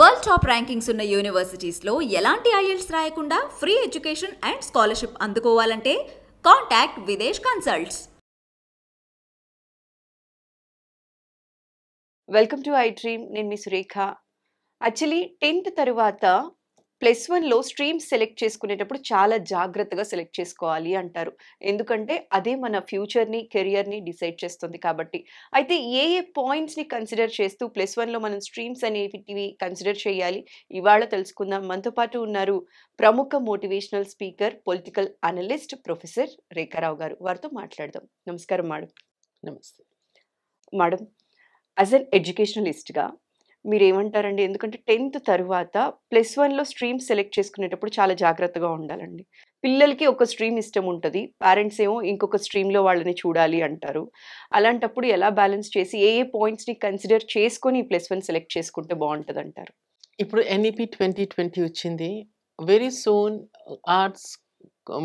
World top rankings ఉన్న యూనివర్సిటీస్లో ఎలాంటి IELTS రాయకుండా ఫ్రీ ఎడ్యుకేషన్ అండ్ స్కాలర్షిప్ అందుకోవాలంటే contact Videsh consults. Welcome to I dream. నేను మీ సురేఖ. యాక్చువల్లీ 10th తర్వాత +1లో స్ట్రీమ్స్ సెలెక్ట్ చేసుకునేటప్పుడు చాలా జాగ్రత్తగా సెలెక్ట్ చేసుకోవాలి అంటారు. ఎందుకంటే అదే మన ఫ్యూచర్‌ని, కెరియర్‌ని డిసైడ్ చేస్తుంది కాబట్టి. అయితే ఏ పాయింట్స్‌ని కన్సిడర్ చేస్తూ +1లో మనం స్ట్రీమ్స్ అనేటివి కన్సిడర్ చేయాలి? ఇవాళ తెలుసుకుందాం. మనతో పాటు ఉన్నారు ప్రముఖ motivational speaker, political analyst professor Rekha Rao garu. వారితో మాట్లాడదాం. నమస్కారం మేడం. నమస్తే మేడం, యాజ్ ఎన్ ఎడ్యుకేషనలిస్ట్‌గా మీరేమంటారండి? ఎందుకంటే 10th తరువాత +1లో స్ట్రీమ్స్ సెలెక్ట్ చేసుకునేటప్పుడు చాలా జాగ్రత్తగా ఉండాలండి. పిల్లలకి ఒక స్ట్రీమ్ ఇష్టం ఉంటది. పేరెంట్స్ ఏమో ఇంకొక స్ట్రీమ్‌లో వాళ్ళని చూడాలి అంటారు. అలాంటప్పుడు ఎలా బ్యాలెన్స్ చేసి ఏ పాయింట్స్‌ని కన్సిడర్ చేసుకొని +1 సెలెక్ట్ చేసుకుంటే బావుంటదంటారు? ఇప్పుడు ఎన్ఈపి 2020 వచ్చింది. వెరీ సూన్ ఆర్ట్స్,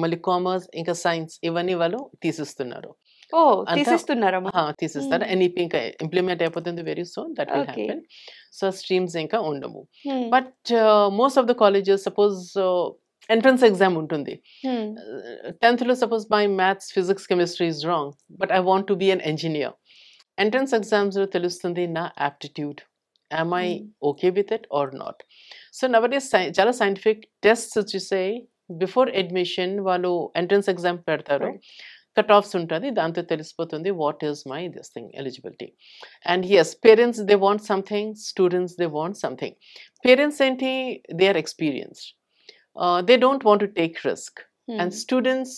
మళ్ళీ కామర్స్, ఇంకా సైన్స్ ఇవన్నీ వాళ్ళు తీసిస్తున్నారు. ఓహ్! అంతా తీసేస్తున్నారా మరి? తీసిస్తారు. హ్మ్. ఎన్ఈపి ఇంకా ఇంప్లిమెంట్ అయిపోతుంది very soon. That will okay. Happen. So streams ఇంకా ఉండవు. హ్మ్. But most of the colleges suppose entrance exam ఉంటుంది. హ్మ్. 10th suppose my maths, physics, chemistry is wrong, but I want to be an engineer. Entrance ఎగ్జామ్స్లో తెలుస్తుంది నా aptitude. am I హ్మ్. okay with it or not? So nowadays చాలా scientific tests వచ్చేసాయి. Before admission వాళ్ళు entrance exam పెడతారు. Right. Cut offs ఉంటుంది. దాంతో తెలిసిపోతుంది what is my this thing eligibility. And yes, parents they want something, students they want something. Parents ఏంటి, they are experienced, they don't want to take risk. And hmm. Students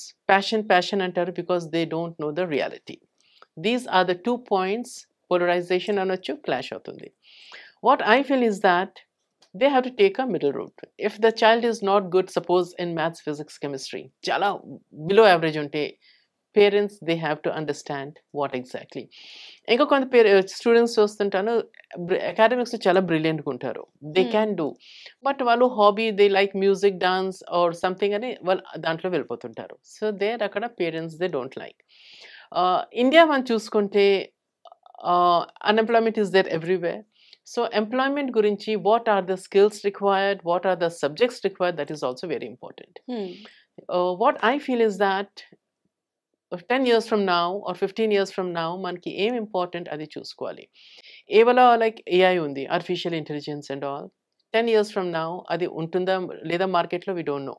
passion అంటారు because they don't know the reality. These are the 2 points. Polarisation అనొచ్చు, clash అవుతుంది. What I feel is that they have to take a middle route. If the child is not good, suppose in maths, physics, chemistry, chala below average unte, parents they have to understand what exactly. Inko konta students చూస్తుంటాను academics చాలా brilliant గా ఉంటారు. They హ్మ్. can do. But వాళ్ళు hobby, they like music, dance or something అని వాళ్ళు దాంట్లో వెళ్ళిపోతుంటారు. So there అక్కడ parents they don't like. India మనం చూసుకుంటే unemployment is there everywhere. So employment gurinchi, what are the skills required, what are the subjects required, that is also very important. హ్మ్. What I feel is that 10 years from now or 15 years from now మనకి ఏం important అది చూసుకోవాలి. ఏవల like AI ఉంది, artificial intelligence and all. 10 years from now అది ఉంటుందా లేదా మార్కెట్లో we don't know.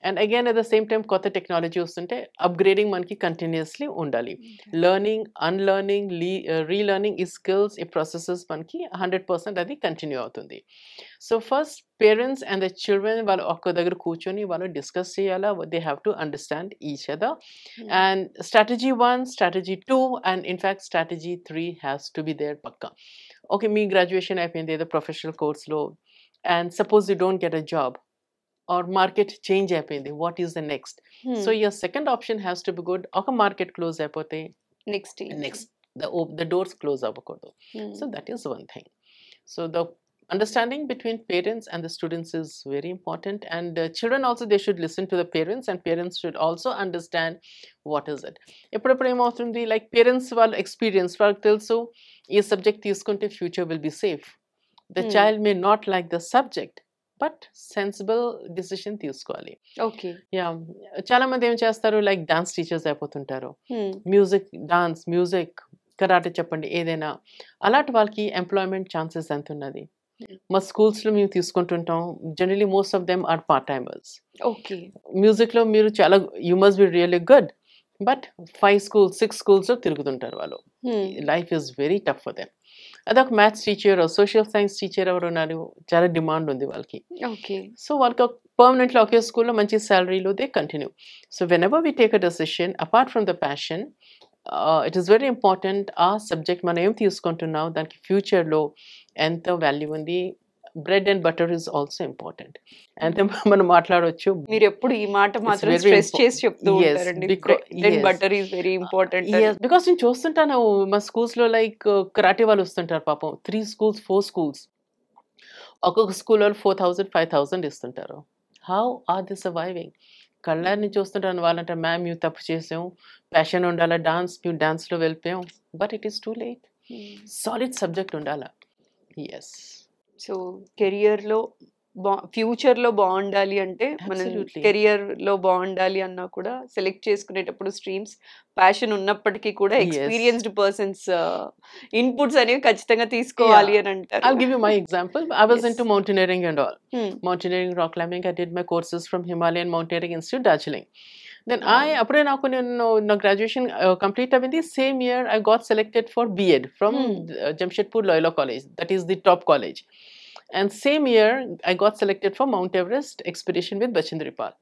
And again at the same time కొత్త టెక్నాలజీ వస్తుంటే అప్గ్రేడింగ్ మనకి కంటిన్యూస్లీ ఉండాలి. లెర్నింగ్, అన్లెర్నింగ్, రీలెర్నింగ్ ఈ స్కిల్స్, ఈ ప్రాసెసెస్ మనకి 100% అది కంటిన్యూ అవుతుంది. So first parents and the children వాళ్ళు ఒక్క దగ్గర కూర్చొని వాళ్ళు డిస్కస్ చేయాలా. They have to understand each other. And strategy 1, strategy 2 and in fact strategy 3 has to be there పక్కా. ఓకే, మీ గ్రాడ్యుయేషన్ అయిపోయింది ఏదో ప్రొఫెషనల్ కోర్స్లో, and suppose you don't get a job or market change అయిపోయింది, what is the next? So హ్మ్. your second option has to be good. ఒక market close అయిపోతే next ఏంటి? next the doors close అవ్వకూడదు. హ్మ్. So that is one thing. So the understanding between parents and the students is very important, and children also they should listen to the parents, and parents should also understand what is it. ఎప్పుడప్పుడు ఏమవుతుంది, like parents వాళ్ళ experience వాళ్ళకి తెలుసు ఈ subject తీసుకుంటే future will be safe. The హ్మ్. child may not like the subject, but sensible decision తీసుకోవాలి. Okay. Yeah, చాలా మంది ఏం చేస్తారు, లైక్ డాన్స్ టీచర్స్ అయిపోతుంటారు. హ్మ్. మ్యూజిక్, డాన్స్, మ్యూజిక్, కరాటే చెప్పండి ఏదైనా. అలాంటి వాళ్ళకి ఎంప్లాయ్మెంట్ ఛాన్సెస్ ఎంత ఉన్నది? హ్మ్. మా స్కూల్స్లో మేము తీసుకుంటుంటాం. Generally most of them are part timers. Okay. మ్యూజిక్లో మీరు చాలా you must be really good, but 5 schools 6 schools తిరుగుతుంటారు వాళ్ళు. Hmm. Life is very tough for them. అదొక maths teacher, social science teacher ఎవరు ఉన్నారు, చాలా డిమాండ్ ఉంది వాళ్ళకి. ఓకే. సో వాళ్ళకి పర్మనెంట్లీ ఒకే స్కూల్లో మంచి శాలరీలో they continue. So whenever we take a decision apart from the passion, it is very important ఆ సబ్జెక్ట్ మనం ఏం తీసుకుంటున్నాం దానికి ఫ్యూచర్లో ఎంత వాల్యూ ఉంది. Bread and butter is also important. అంతే మనం మాట్లాడవచ్చు. మీరెప్పుడు ఈ మాట ఇట్స్ మాత్రం వెరీ స్ట్రెస్ చేసి చెప్తూ ఎస్ ఉంటారండి. Because bread and butter is very important అని. ఎస్ బికాస్ నేను చూస్తుంటాను మా స్కూల్స్లో లైక్ కరాటే వాళ్ళు వస్తుంటారు పాపం. 3 schools 4 schools, ఒక్కొక్క స్కూల్లో 4,000 5,000 ఇస్తుంటారు. How are the surviving? కళ్ళని చూస్తుంటాను. వాళ్ళంటారు మ్యామ్ మేము తప్పు చేసాం, ప్యాషన్ ఉండాలా, డాన్స్ మేము డాన్స్లో వెళ్ళిపోయాం. But it is too late. హ్మ్. సాలిడ్ సబ్జెక్ట్ ఉండాలా. ఎస్. సో కెరియర్‌లో ఫ్యూచర్‌లో బావుండాలి అంటే, మనం Absolutely. కెరియర్‌లో బావుండాలి అన్నా కూడా సెలెక్ట్ చేసుకునేటప్పుడు స్ట్రీమ్స్ ప్యాషన్ ఉన్నప్పటికీ కూడా Yes. ఎక్స్‌పీరియన్స్‌డ్ పర్సన్స్ ఇన్‌పుట్స్ అనేవి ఖచ్చితంగా తీసుకోవాలి అని అంటారు. I'll give you my example. I was Yes. into mountaineering and all. హ్మ్. Mountaineering, rock climbing. I did my courses from Himalayan Mountaineering Institute, Darjeeling. Then Wow. అప్పుడే నాకు నా గ్రాడ్యుయేషన్ కంప్లీట్ అయింది. Same year I got selected for B Ed from Jamshedpur Loyola college, that is the top college. And same year I got selected for Mount Everest expedition with Bachendri Pal.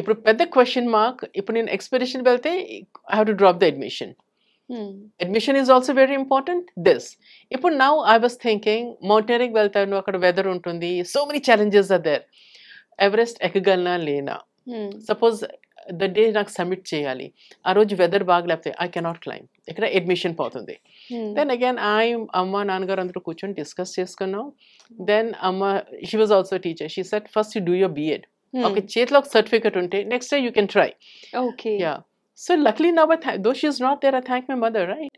ఇప్పుడు పెద్ద question mark, ఇప్పుడు నేను expedition వెళ్తే I have to drop the admission. Admission is also very important. ఇప్పుడు now I was thinking mountaineering వెళ్తాను, అక్కడ weather ఉంటుంది, so many challenges are there. Everest ఎక్కగలనా లేనా, సపోజ్ ద డే నాకు సబ్మిట్ చేయాలి, ఆ రోజు వెదర్ బాగలేకపోతే ఐ కెనాట్ క్లైంబ్, ఇక్కడ అడ్మిషన్ పోతుంది. దెన్ అగైన్ అమ్మ నాన్నగారు అందరూ కూర్చొని డిస్కస్ చేసుకున్నాం. దెన్ అమ్మ, she was also teacher, she said first you do your B Ed. ఒక చేతిలో ఒక సర్టిఫికెట్ ఉంటే next day you can try. Okay. Ya, so luckily now though she is not there, I thank my mother, right?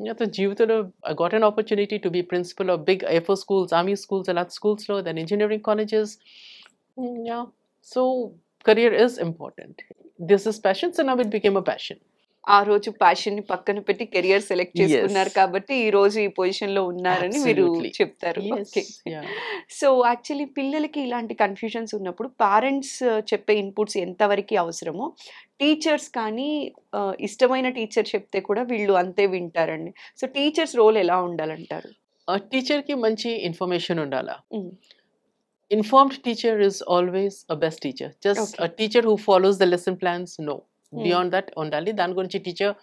Yeah, so జీవితంలో I got an opportunity to be principal of big Air Force schools, Army schools, a lot of schools lo, then engineering colleges. Yeah, so career is important. This is passion, so now it became a passion. ఆ రోజు passion ని పక్కన పెట్టి career select చేసుకున్నారు Yes. కాబట్టి ఈ రోజు ఈ పొజిషన్ లో ఉన్నారని మీరు Absolutely. చెప్తారు. Yes, okay. yeah. So actually పిల్లలకి ఇలాంటి కన్ఫ్యూజన్స్ ఉన్నప్పుడు పేరెంట్స్ చెప్పే ఇన్పుట్స్ ఎంతవరకు అవసరమో, టీచర్స్ కానీ ఇష్టమైన టీచర్ చెప్తే కూడా వీళ్ళు అంతే వింటారండి. సో టీచర్స్ రోల్ ఎలా ఉండాలంటారు? టీచర్కి మంచి ఇన్ఫర్మేషన్ ఉండాలా. Mm. Informed teacher is always a best teacher. Just Okay. a teacher who follows the lesson plans, no. Beyond that ఉండాలి. దాని గురించి టీచర్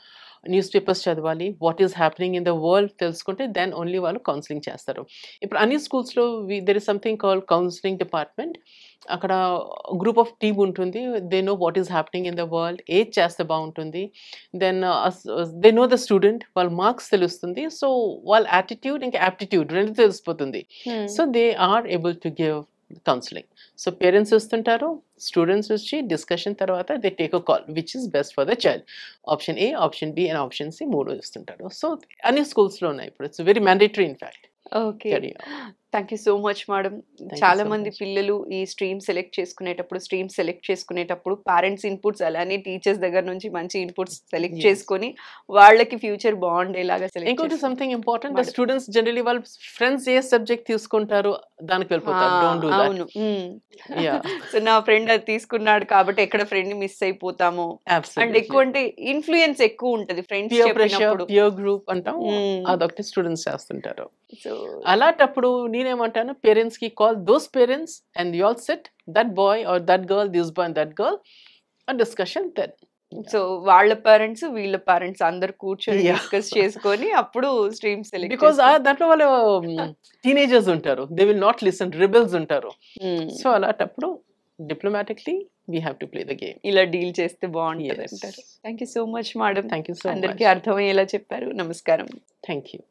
న్యూస్ పేపర్స్ చదవాలి, what is happening in the world తెలుసుకుంటే దెన్ ఓన్లీ వాళ్ళు counselling చేస్తారు. ఇప్పుడు అన్ని స్కూల్స్లో there is something called counselling department. అక్కడ గ్రూప్ ఆఫ్ టీమ్ ఉంటుంది, they know what is happening in the world, ఏది చేస్తే బాగుంటుంది, then they know the student, వాళ్ళ మార్క్స్ తెలుస్తుంది, సో వాళ్ళ యాటిట్యూడ్ ఇంకా యాప్టిట్యూడ్ రెండు తెలిసిపోతుంది. So they are able to give counselling. So parents వస్తుంటారు, స్టూడెంట్స్ వచ్చి డిస్కషన్ తర్వాత they take a call which is best for the child. Option A, option B and option C 3 ఇస్తుంటారు. So అన్ని స్కూల్స్లో ఉన్నాయి ఇప్పుడు. It's very mandatory in fact. Okay. Thank you so much madam. you చాలా so మంది much. పిల్లలు ఈ stream select చేసుకునేటప్పుడు పేరెంట్స్ ఇన్పుట్స్ అలానే టీచర్స్ దగ్గర నుంచి మంచి ఇన్పుట్స్ సెలెక్ట్ Yes. చేసుకొని వాళ్ళకి ఫ్యూచర్ బాగుండేలాగా సెలెక్ట్ ఇంకోటి something important, the Madam. Students generally వాళ్ళ ఫ్రెండ్స్ ఏ సబ్జెక్ట్ తీసుకుంటారు దానికి వెళ్ళిపోతారు. Don't do that. అవును. యా, సో నా ఫ్రెండ్ అది తీసుకున్నాడు కాబట్టి ఎక్కడ ఫ్రెండ్ మిస్ అయిపోతాము అండ్ అబ్సల్యూట్లీ. ఎక్కువ అంటే ఇన్ఫ్లుయెన్స్ ఎక్కువ ఉంటది ఫ్రెండ్స్ పియర్ ప్రెషర్, చెప్పినప్పుడు. పియర్ గ్రూప్ అంటాం, Mm. అదొకటి స్టూడెంట్స్ చేస్తుంటారు. సో అలాంటప్పుడు నేనేమంటాను, పేరెంట్స్ కి call those parents and you all set that boy or that girl, this boy and that girl, a discussion then. So వాళ్ళ పేరెంట్స్ వీళ్ళ parents అందరు కూర్చొని Yeah. డిస్కస్ చేసుకొని అప్పుడు స్ట్రీమ్ సెలెక్ట్ బికాస్ దాంట్లో వాళ్ళు టీనేజర్స్ ఉంటారు, they will not listen, rebels ఉంటారు. సో అలాంటప్పుడు diplomatically we have to play the game. ఇలా డీల్ చేస్తే బాగుంటుంది Yes. అంటారు. Thank you so much madam. Thank you so అందరికీ మచ్. అర్థమయ్యేలా చెప్పారు. నమస్కారం. Thank you.